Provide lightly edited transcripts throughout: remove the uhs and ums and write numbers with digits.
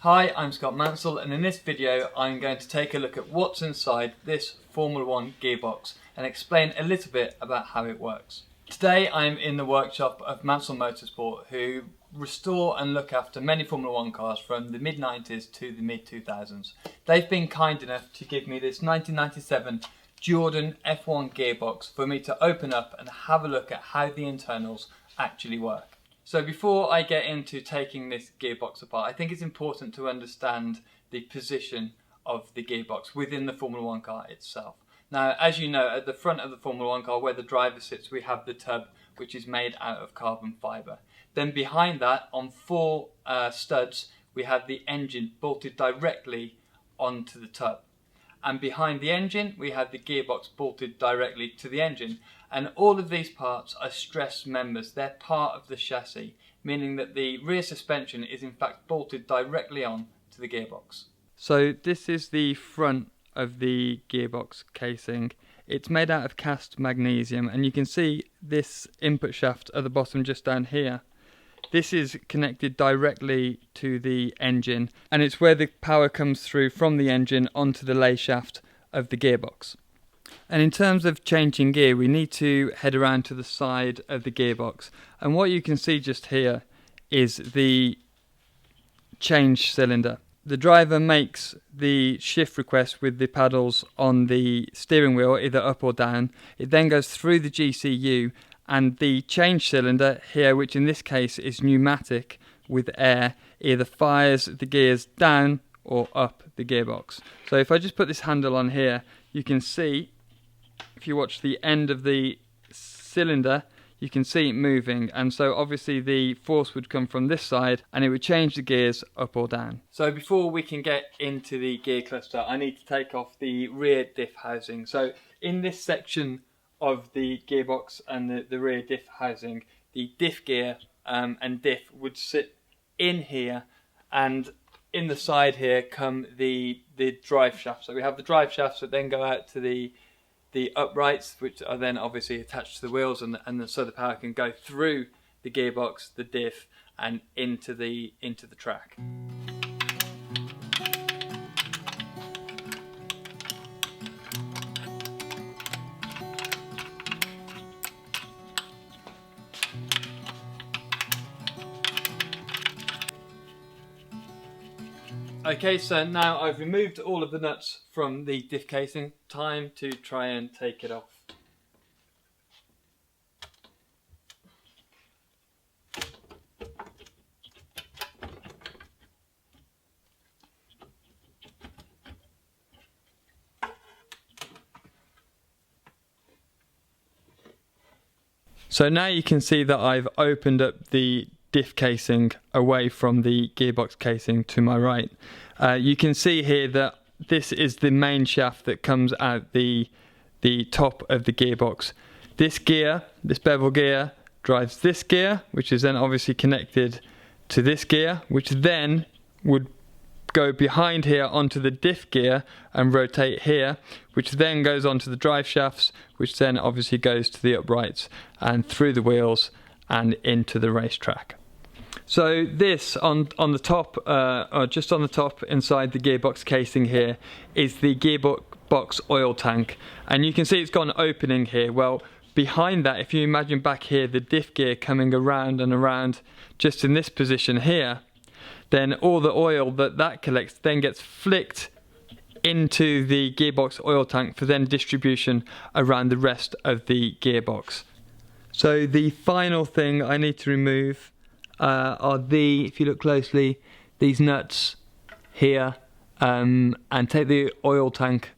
Hi, I'm Scott Mansell, and in this video I'm going to take a look at what's inside this Formula 1 gearbox and explain a little bit about how it works. Today I'm in the workshop of Mansell Motorsport, who restore and look after many Formula 1 cars from the mid-90s to the mid-2000s. They've been kind enough to give me this 1997 Jordan F1 gearbox for me to open up and have a look at how the internals actually work. So before I get into taking this gearbox apart, I think it's important to understand the position of the gearbox within the Formula 1 car itself. Now, as you know, at the front of the Formula 1 car where the driver sits, we have the tub, which is made out of carbon fibre. Then behind that, on four studs, we have the engine bolted directly onto the tub. And behind the engine, we have the gearbox bolted directly to the engine. And all of these parts are stress members. They're part of the chassis, meaning that the rear suspension is in fact bolted directly on to the gearbox. So this is the front of the gearbox casing. It's made out of cast magnesium, and you can see this input shaft at the bottom just down here. This is connected directly to the engine, and it's where the power comes through from the engine onto the lay shaft of the gearbox. And in terms of changing gear, we need to head around to the side of the gearbox, and what you can see just here is the change cylinder. The driver makes the shift request with the paddles on the steering wheel, either up or down. It then goes through the GCU, and the change cylinder here, which in this case is pneumatic with air, either fires the gears down or up the gearbox. So if I just put this handle on here, you can see, if you watch the end of the cylinder, you can see it moving, and so obviously the force would come from this side and it would change the gears up or down. So before we can get into the gear cluster, I need to take off the rear diff housing. So in this section of the gearbox and the rear diff housing, the diff gear and diff would sit in here, and in the side here come the drive shafts. So we have the drive shafts that then go out to the uprights, which are then obviously attached to the wheels, and so the power can go through the gearbox, the diff, and into the track. Okay, so now I've removed all of the nuts from the diff casing. Time to try and take it off. So now you can see that I've opened up the diff casing away from the gearbox casing to my right. You can see here that this is the main shaft that comes out the top of the gearbox. This gear, this bevel gear, drives this gear, which is then obviously connected to this gear, which then would go behind here onto the diff gear and rotate here, which then goes onto the drive shafts, which then obviously goes to the uprights and through the wheels and into the racetrack. So this on the top, or just on the top inside the gearbox casing here, is the Gearbox Oil Tank, and you can see it's got an opening here. Well, behind that, if you imagine back here the diff gear coming around and around just in this position here, then all the oil that collects then gets flicked into the Gearbox Oil Tank for then distribution around the rest of the gearbox. So the final thing I need to remove are if you look closely, these nuts here, and take the oil tank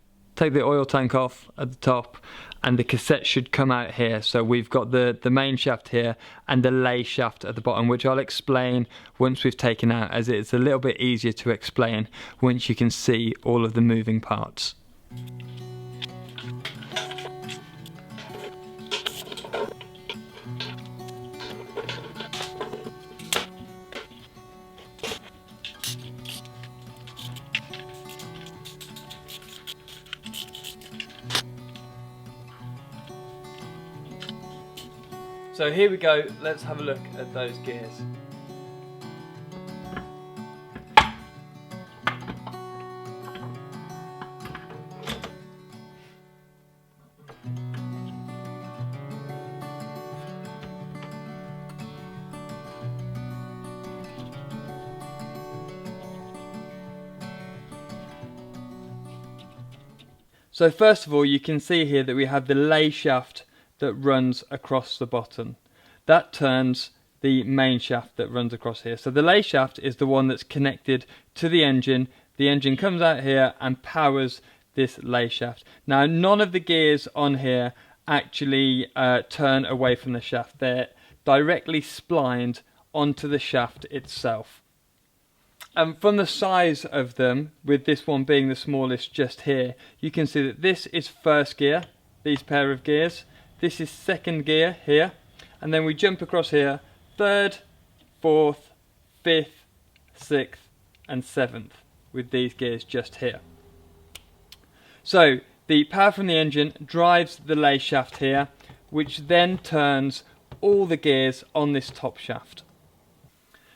off at the top, and the cassette should come out here. So we've got the main shaft here and the lay shaft at the bottom, which I'll explain once we've taken out, as it's a little bit easier to explain once you can see all of the moving parts. So here we go, let's have a look at those gears. So first of all, you can see here that we have the lay shaft that runs across the bottom. That turns the main shaft that runs across here. So the lay shaft is the one that's connected to the engine. The engine comes out here and powers this lay shaft. Now, none of the gears on here actually turn away from the shaft. They're directly splined onto the shaft itself. From the size of them, with this one being the smallest just here, you can see that this is first gear, these pair of gears. This is second gear here, and then we jump across here, third, fourth, fifth, sixth and seventh with these gears just here. So the power from the engine drives the lay shaft here, which then turns all the gears on this top shaft.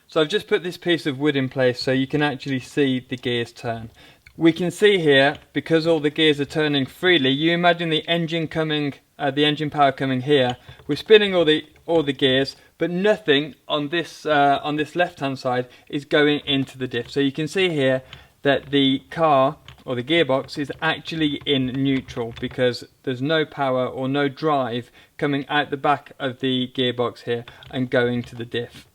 So I've just put this piece of wood in place so you can actually see the gears turn. We can see here, because all the gears are turning freely, you imagine the engine coming, the engine power coming here. We're spinning all the gears, but nothing on this left-hand side is going into the diff. So you can see here that the car or the gearbox is actually in neutral because there's no power or no drive coming out the back of the gearbox here and going to the diff.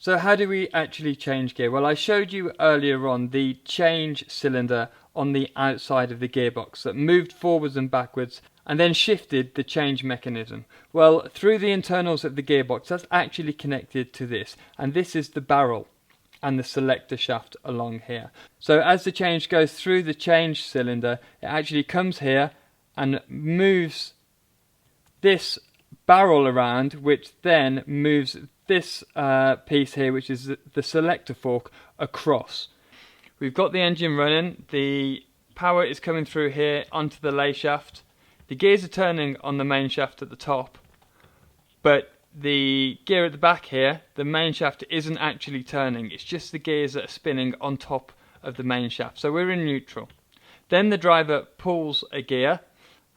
So how do we actually change gear? Well, I showed you earlier on the change cylinder on the outside of the gearbox that moved forwards and backwards and then shifted the change mechanism. Well, through the internals of the gearbox, that's actually connected to this, and this is the barrel and the selector shaft along here. So as the change goes through the change cylinder, it actually comes here and moves this barrel around, which then moves this piece here, which is the selector fork, across. We've got the engine running, the power is coming through here onto the lay shaft. The gears are turning on the main shaft at the top, but the gear at the back here, the main shaft, isn't actually turning. It's just the gears that are spinning on top of the main shaft. So we're in neutral. Then the driver pulls a gear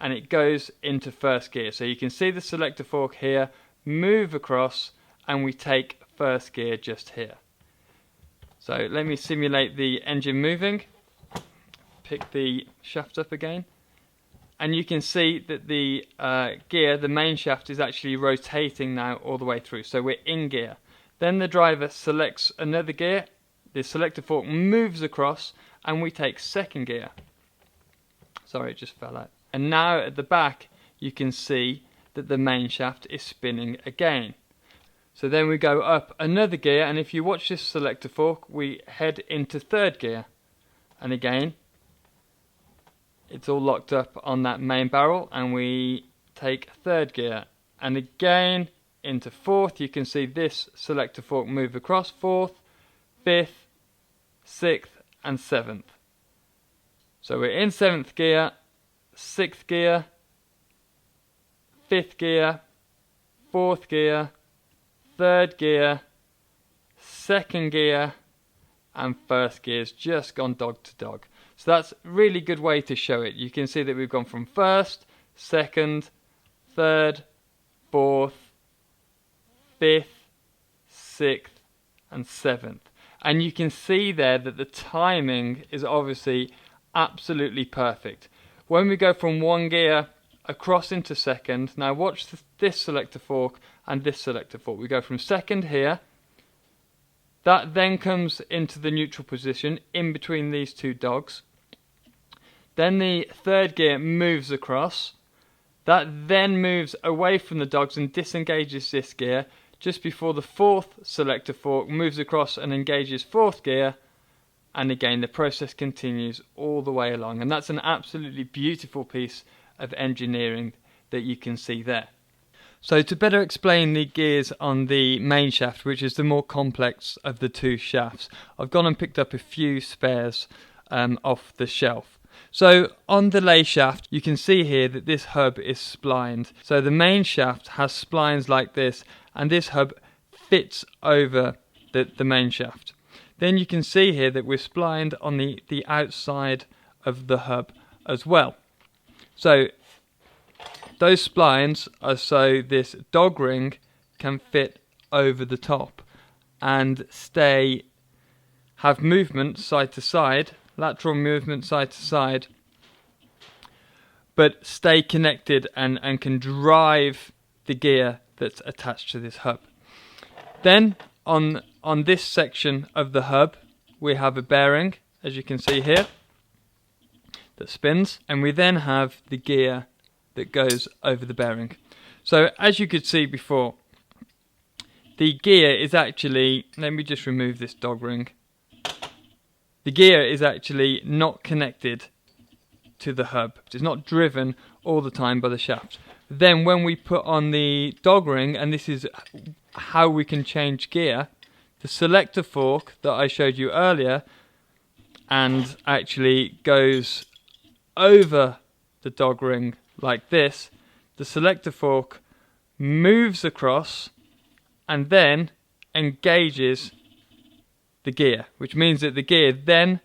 and it goes into first gear. So you can see the selector fork here move across and we take first gear just here. So let me simulate the engine moving. Pick the shaft up again. And you can see that the gear, the main shaft, is actually rotating now all the way through. So we're in gear. Then the driver selects another gear. The selector fork moves across and we take second gear. Sorry, it just fell out. And now at the back, you can see that the main shaft is spinning again. So then we go up another gear, and if you watch this selector fork, we head into third gear. And again, it's all locked up on that main barrel, and we take third gear. And again, into fourth, you can see this selector fork move across, fourth, fifth, sixth, and seventh. So we're in seventh gear, sixth gear, fifth gear, fourth gear, third gear, second gear, and first gear's just gone dog to dog. So that's a really good way to show it. You can see that we've gone from first, second, third, fourth, fifth, sixth, and seventh. And you can see there that the timing is obviously absolutely perfect. When we go from one gear across into second, now watch this selector fork and this selector fork. We go from second here, that then comes into the neutral position in between these two dogs. Then the third gear moves across, that then moves away from the dogs and disengages this gear just before the fourth selector fork moves across and engages fourth gear, and again the process continues all the way along. And that's an absolutely beautiful piece of engineering that you can see there. So to better explain the gears on the main shaft, which is the more complex of the two shafts, I've gone and picked up a few spares off the shelf. So on the lay shaft, you can see here that this hub is splined. So the main shaft has splines like this, and this hub fits over the main shaft. Then you can see here that we're splined on the outside of the hub as well. So those splines are so this dog ring can fit over the top and have movement side to side, lateral movement side to side, but stay connected and can drive the gear that's attached to this hub. Then on this section of the hub we have a bearing, as you can see here, that spins, and we then have the gear that goes over the bearing. So as you could see before, the gear is actually, let me just remove this dog ring, the gear is actually not connected to the hub. It's not driven all the time by the shaft. Then when we put on the dog ring, and this is how we can change gear, the selector fork that I showed you earlier and actually goes over the dog ring like this, the selector fork moves across and then engages the gear, which means that the gear then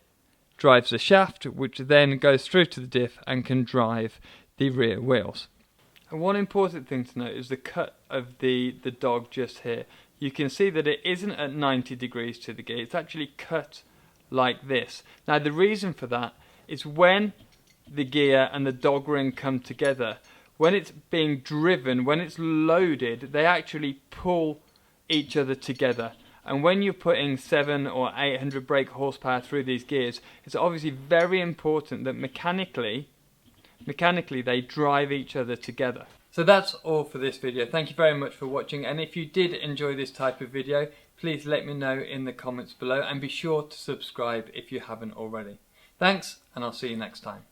drives the shaft, which then goes through to the diff and can drive the rear wheels. And one important thing to note is the cut of the dog just here. You can see that it isn't at 90 degrees to the gear, it's actually cut like this. Now the reason for that is when the gear and the dog ring come together, when it's being driven, when it's loaded, they actually pull each other together. And when you're putting 700 or 800 brake horsepower through these gears, it's obviously very important that mechanically they drive each other together. So that's all for this video. Thank you very much for watching, and if you did enjoy this type of video, please let me know in the comments below and be sure to subscribe if you haven't already. Thanks, and I'll see you next time.